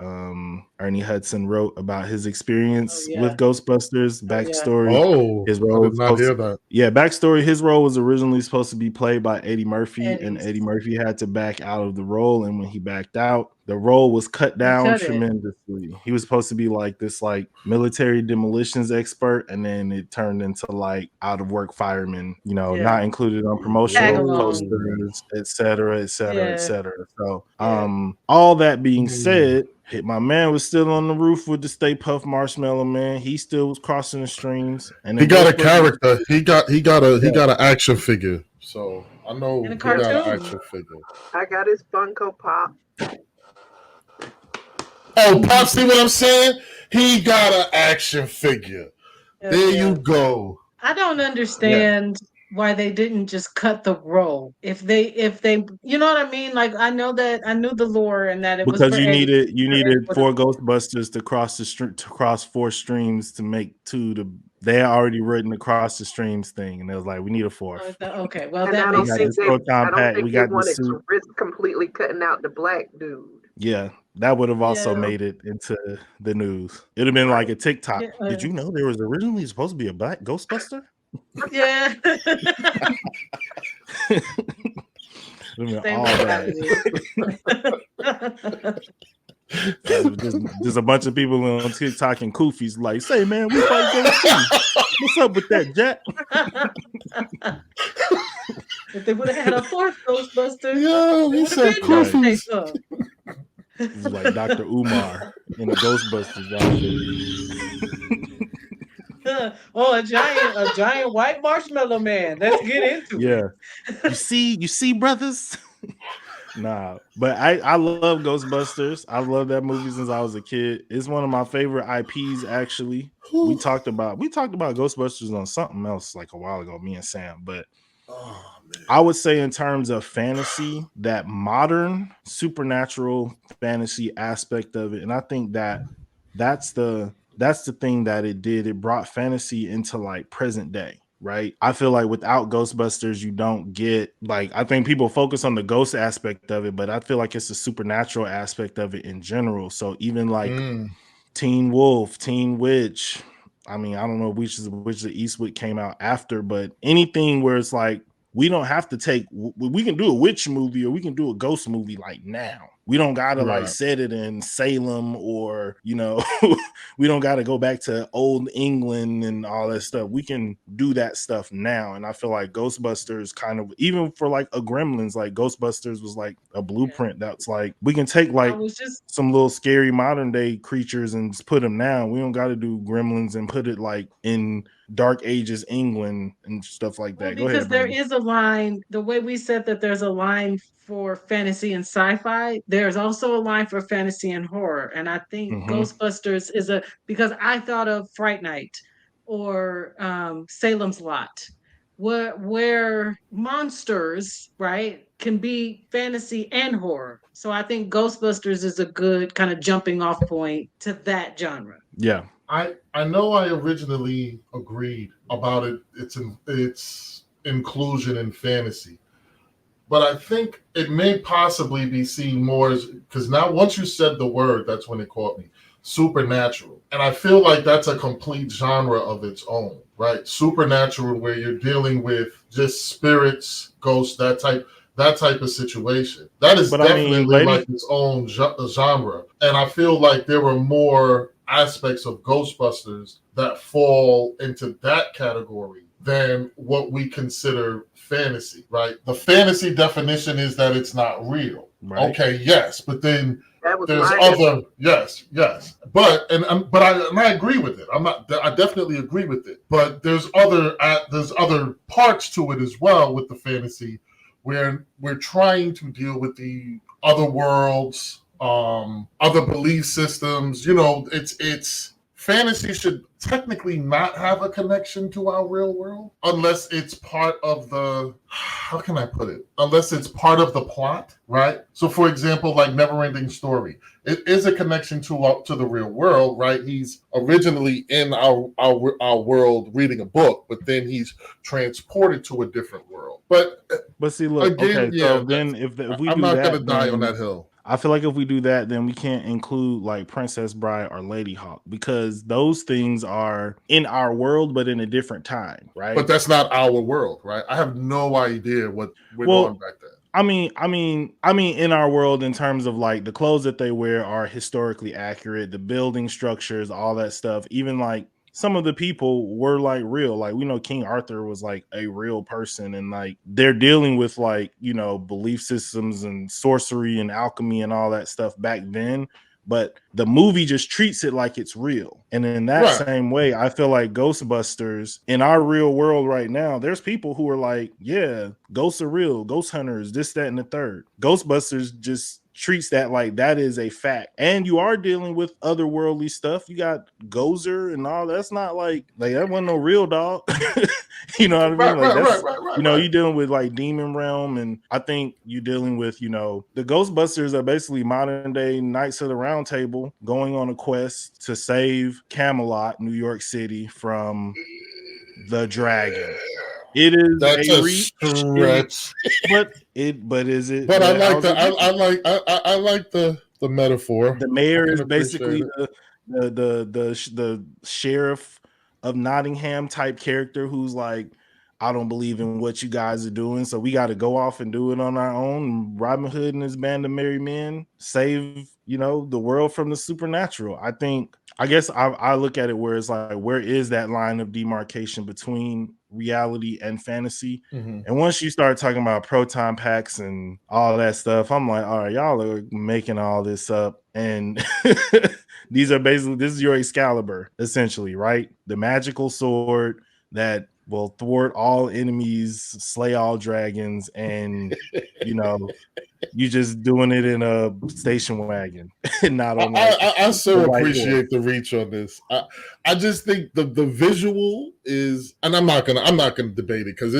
Ernie Hudson wrote about his Oh experience yeah. with Ghostbusters. Oh yeah. Backstory: Oh, his I role did was not supposed hear to, that. yeah, backstory: his role was originally supposed to be played by Eddie Murphy, and Eddie's. Eddie Murphy had to back out of the role. And when he backed out, the role was cut They down cut it. tremendously. He was supposed to be like this military demolitions expert, and then it turned into like out of work fireman, Yeah. not included on Tag promotional along. posters, et cetera, et cetera, et Yeah. cetera. So Yeah. all that being Mm. said, my man was still on the roof with the Stay Puft Marshmallow Man. He still was crossing the streams, and He then got a Ghostbusters. character. He got an action figure. So I In a know he Yep, got an cartoon. action figure. I got his Funko Pop. Oh, Pop, see what I'm saying? He got an action figure. Hell There yeah. you go. I don't Yeah. understand why they didn't just cut the role. If they you know what I mean? Like I knew the lore and that it was Because for Eddie. you For Eddie needed with a, four Ghostbusters to cross to cross four streams to make two. They had already written the cross the streams thing, and they was like, we need a fourth. okay, well And that We makes got this sense. proton I don't pack. think We they got the wanted suit. to risk completely cutting out the black dude. Yeah, that would have also Yeah. made it into the news. It'd have been like Right. a TikTok. Yeah. Did you know there was originally supposed to be a black Ghostbuster? Yeah. It'd have been Same all with bad. Just a bunch of people on TikTok and Koofies like, say man, we fight Ghost too. What's up with that, Jack? If they would have had a fourth Ghostbuster, Yo, it he would have said been no Stay Koofies. Puft. This is like Dr. Umar in a Ghostbusters outfit. Oh, a giant white marshmallow man. Let's get into Yeah. it. You see, brothers? Nah, but I love Ghostbusters. I love that movie since I was a kid. It's one of my favorite IPs. Actually, we talked about Ghostbusters on something else like a while ago, me and Sam. But Oh man. I would say in terms of fantasy, that modern supernatural fantasy aspect of it, and I think that that's the thing that it did. It brought fantasy into like present day, right? I feel like without Ghostbusters, you don't get like I think people focus on the ghost aspect of it, but I feel like it's the supernatural aspect of it in general. So even like Mm, Teen Wolf, Teen Witch. I mean, I don't know which the Eastwood came out after, but anything where it's like we don't have to take we can do a witch movie or we can do a ghost movie like now. We don't gotta like right. set it in Salem or we don't gotta go back to old England and all that stuff. We can do that stuff now. And I feel like Ghostbusters kind of even for like a Gremlins, like Ghostbusters was like a Yeah. blueprint that's like we can take I like was just some little scary modern day creatures and just put them now. We don't got to do Gremlins and put it like in Dark Ages England and stuff like Well, that. Go because ahead, there Brandy. is a line, the way we said that there's a line for fantasy and sci-fi, there's also a line for fantasy and horror. And I think Mm-hmm. Ghostbusters is a because I thought of Fright Night or Salem's Lot, where monsters, right, can be fantasy and horror. So I think Ghostbusters is a good kind of jumping off point to that genre. Yeah. I know I originally agreed about its inclusion in fantasy, but I think it may possibly be seen more as because now once you said the word, that's when it caught me. Supernatural. And I feel like that's a complete genre of its own, right? Supernatural where you're dealing with just spirits, ghosts, that type of situation. That is But I mean, definitely lady, like its own genre. And I feel like there were more aspects of Ghostbusters that fall into that category than what we consider fantasy, right? The fantasy definition is that it's not real. right? Okay, yes, but then That was there's my other definition. yes, but I agree with it. I definitely agree with it. But there's other parts to it as well with the fantasy where we're trying to deal with the other worlds, other belief systems. It's fantasy should technically not have a connection to our real world unless it's part of the how can I put it? Unless it's part of the plot, right? So for example, like Neverending Story, it is a connection to the real world, right? He's originally in our world reading a book, but then he's transported to a different world. But But see, look, again, okay, yeah, so then if we I'm do not that, gonna die on then that hill. I feel like if we do that, then we can't include like Princess Bride or Lady Hawk because those things are in our world, but in a different time, But right? that's not our world, right? I have no idea what went on Well, back then. I mean, in our world, in terms of like the clothes that they wear are historically accurate, the building structures, all that stuff. Even like some of the people were like real. Like we know King Arthur was like a real person, and like they're dealing with like belief systems and sorcery and alchemy and all that stuff back then. But the movie just treats it like it's real. And in that Right. same way, I feel like Ghostbusters in our real world right now, there's people who are like, yeah, ghosts are real, ghost hunters, this, that, and the third. Ghostbusters just treats that like that is a fact. And you are dealing with otherworldly stuff. You got Gozer and all that's not like that wasn't no real dog. You know what I mean? Right, Like right, right, that's right, right, right. you're dealing with like demon realm, and I think you're dealing with the Ghostbusters are basically modern day Knights of the Round Table going on a quest to save Camelot, New York City, from the dragon. It is That's a a reach. stretch. But is it? But I But like how's the it I different? like I like the metaphor. The I mayor can is appreciate basically it. the sheriff of Nottingham type character who's like, I don't believe in what you guys are doing, so we got to go off and do it on our own. Robin Hood and his band of merry men save the world from the supernatural. I guess I look at it where it's like, where is that line of demarcation between reality and fantasy? Mm-hmm. And once you start talking about proton packs and all that stuff, I'm like, all right, y'all are making all this up. And this is your Excalibur, essentially, right? The magical sword that will thwart all enemies, slay all dragons, and you know, you just doing it in a station wagon, and not on like I the so white horse. appreciate the reach on this. I just think the visual is, and I'm not gonna debate it because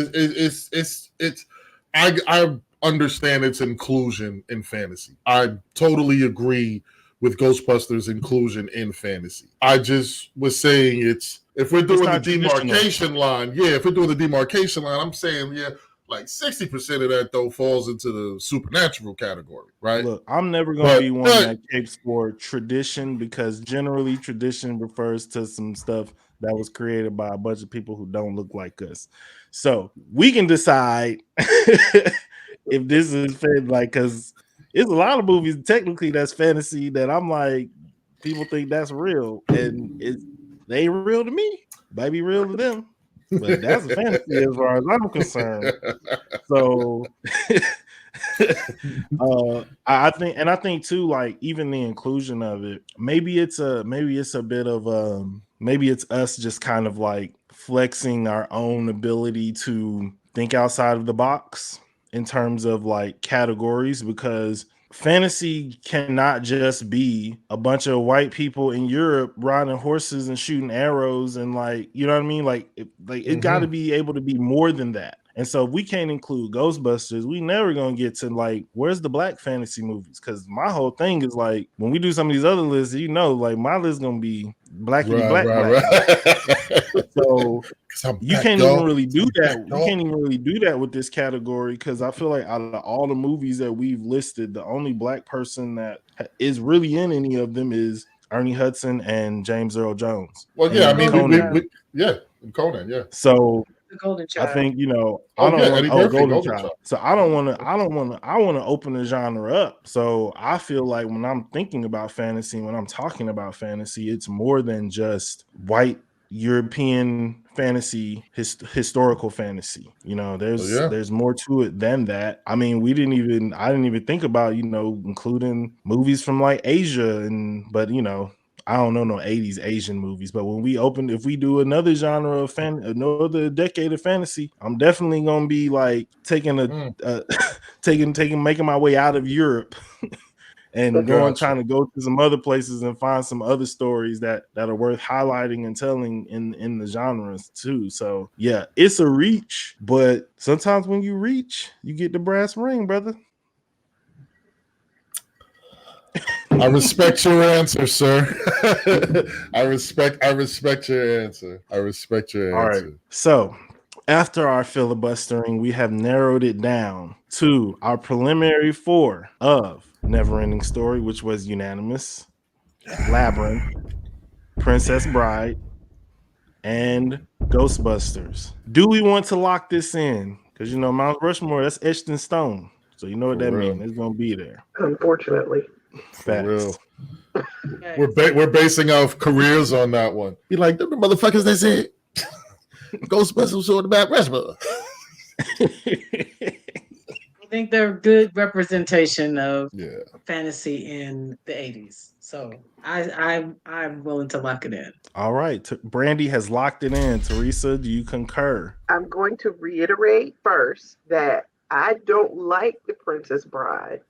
it's I understand its inclusion in fantasy. I totally agree with Ghostbusters inclusion in fantasy. I just was saying it's if we're It's doing the not traditional. demarcation line, yeah, if we're doing the demarcation line, I'm saying yeah, like 60% of that though falls into the supernatural category, right? Look, I'm never gonna But be one that capes for tradition because generally tradition refers to some stuff that was created by a bunch of people who don't look like us. So we can decide if this is like because it's a lot of movies technically that's fantasy that I'm like people think that's real and they ain't real to me. Might be real to them, but that's a fantasy as far as I'm concerned. So I think too, like even the inclusion of it, maybe it's a bit of maybe it's us just kind of like flexing our own ability to think outside of the box in terms of like categories because fantasy cannot just be a bunch of white people in Europe riding horses and shooting arrows and like you know what I mean like it got to be able to be more than that. And so if we can't include Ghostbusters, we never gonna get to like where's the black fantasy movies? Because my whole thing is like when we do some of these other lists, you know, like my list gonna be blackity right, black right, black. right. So you back, can't y'all. even really do that. Back, You can't even really do that with this category because I feel like out of all the movies that we've listed, the only black person that is really in any of them is Ernie Hudson and James Earl Jones. Well, yeah, I And mean, Conan. yeah, Conan, yeah. So The Golden I Child. think I Oh don't yeah, want Eddie Murphy, Golden Golden Child. Child. So I want to open the genre up. So I feel like when I'm thinking about fantasy, when I'm talking about fantasy, it's more than just white European fantasy, historical fantasy. You know, Oh yeah. there's more to it than that. I mean, I didn't even think about, including movies from like Asia but I don't know no 80s Asian movies, but if we do another genre of another decade of fantasy, I'm definitely gonna be like making my way out of Europe and trying to go to some other places and find some other stories that are worth highlighting and telling in the genres too. So yeah, it's a reach, but sometimes when you reach, you get the brass ring, brother. I respect your answer, sir. I respect your answer. I respect your All answer. right. So after our filibustering, we have narrowed it down to our preliminary 4 of Neverending Story, which was unanimous, Labyrinth, Princess Bride, and Ghostbusters. Do we want to lock this in? Because Mount Rushmore, that's etched in stone. So you know what For that real. means. It's gonna be there. Unfortunately. For real. Okay. We're basing our careers on that one. Be like, the motherfuckers that said Ghostbusters showed the Mount Rushmore. I think they're a good representation of Yeah. fantasy in the 80s. So I'm willing to lock it in. All right. Brandy has locked it in. Teresa, do you concur? I'm going to reiterate first that I don't like The Princess Bride,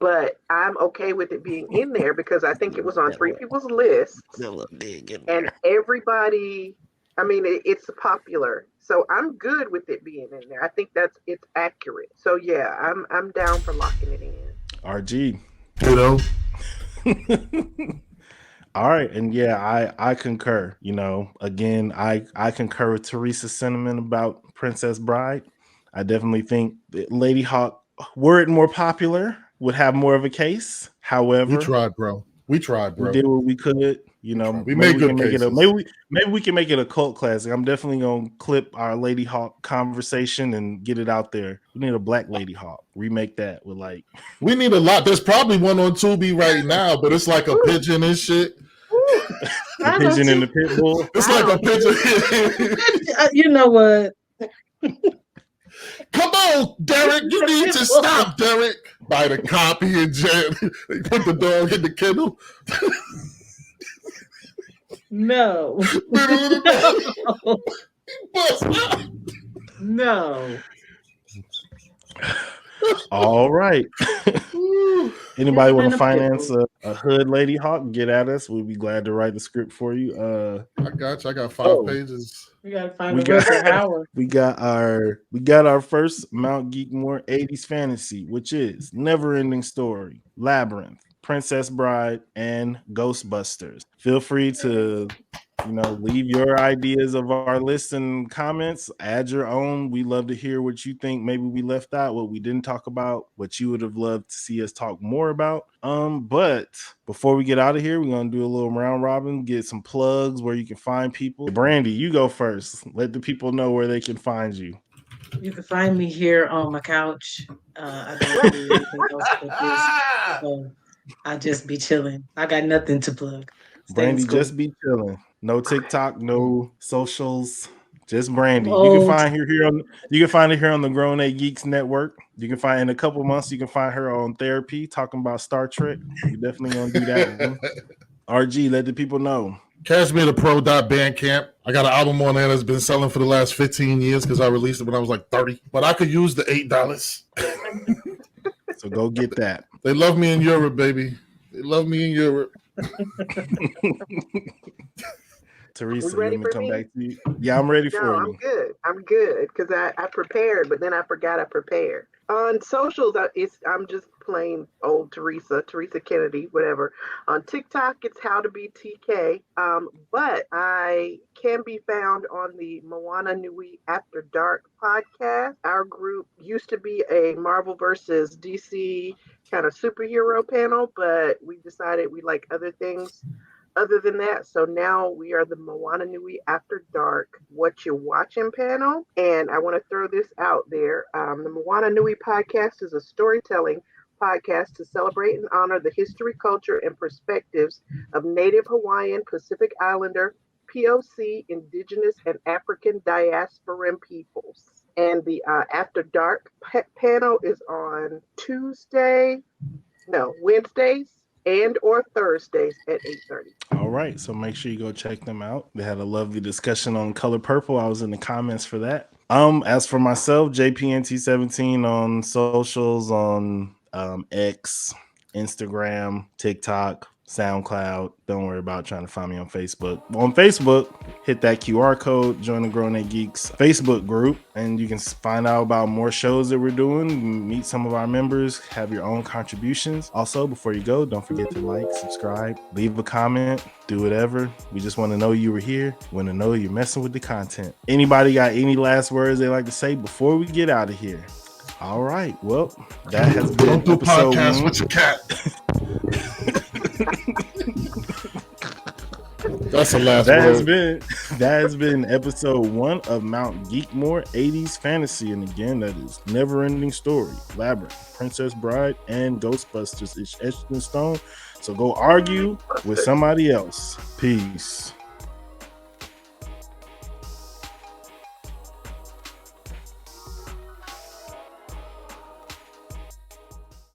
but I'm okay with it being in there because I think it was on three people's lists. And everybody, I mean, it's popular. So I'm good with it being in there. I think it's accurate. So yeah, I'm down for locking it in. RG. You know? All right, and yeah, I concur. Again, I concur with Teresa's sentiment about Princess Bride. I definitely think that Lady Hawk, were it more popular, would have more of a case. However, We tried, bro. We did what we could. We Maybe made we good can make cases. maybe we can make it a cult classic. I'm definitely gonna clip our Lady Hawk conversation and get it out there. We need a black Lady Hawk. Remake that with like. We need a lot. There's probably one on Tubi right now, but it's like a pigeon and shit. The pigeon and the pit bull. It's like a pigeon. You know what? Come on, Derek. You need to stop, Derek. Buy the copy and jam. They put the dog in the kennel. No. No. No. All right. Anybody Never want in to a finance pickle. a hood lady hawk? Get at us. We'll be glad to write the script for you. I got you. I got 5 Oh, pages. We gotta find we a got Rutger Hauer. we got our first Mount Geek-more 80s fantasy, which is Never Ending Story, Labyrinth, Princess Bride, and Ghostbusters. Feel free to leave your ideas of our list and comments. Add your own. We love to hear what you think. Maybe we left out, what we didn't talk about, what you would have loved to see us talk more about. But before we get out of here, we're gonna do a little round robin, get some plugs where you can find people. Brandy, you go first. Let the people know where they can find you. You can find me here on my couch. I don't do anything else but this. So I just be chilling. I got nothing to plug. Stay in Brandy, school. just be chilling. No TikTok, Hmm. no socials. Just I'm Brandy. old. You can find her here on the Grown A Geeks Network. You can find in a couple months. You can find her on therapy talking about Star Trek. We definitely gonna do that one. RG, let the people know. Cashmere the Pro.bandcamp. I got an album on there that's been selling for the last 15 years because I released it when I was like 30. But I could use the $8. So go get that. They love me in Europe, baby. They love me in Europe. We Teresa, you ready want me to for come me? back to you? Yeah, I'm ready No, for I'm you. good. I'm good because I prepared, but then I forgot I prepared. On socials, I'm just plain old Teresa Kennedy, whatever. On TikTok, it's how to be TK. But I can be found on the Moana Nui After Dark podcast. Our group used to be a Marvel versus DC kind of superhero panel, but we decided we like other things other than that. So now we are the Moana Nui After Dark What You Watching panel. And I want to throw this out there. The Moana Nui podcast is a storytelling podcast to celebrate and honor the history, culture, and perspectives of Native Hawaiian, Pacific Islander, POC, Indigenous, and African diasporan peoples. And the After Dark panel is on Wednesdays and or Thursdays at 8:30. All right, so make sure you go check them out. They had a lovely discussion on Color Purple. I was in the comments for that. As for myself, JPNT17 on socials, on X, Instagram, TikTok, SoundCloud. Don't worry about trying to find me on Facebook. On Facebook, hit that QR code, join the Grown A Geeks Facebook group, and you can find out about more shows that we're doing, meet some of our members, have your own contributions. Also, before you go, don't forget to like, subscribe, leave a comment, do whatever. We just want to know you were here. Want to know you're messing with the content. Anybody got any last words they like to say before we get out of here? All right. Well, that has been Don't do episode podcasts one. with your cat. That's the last word. That has been episode 1 of Mount Geek-more 80s fantasy. And again, that is Never Ending Story, Labyrinth, Princess Bride, and Ghostbusters. It's etched in stone. So go argue with somebody else. Peace.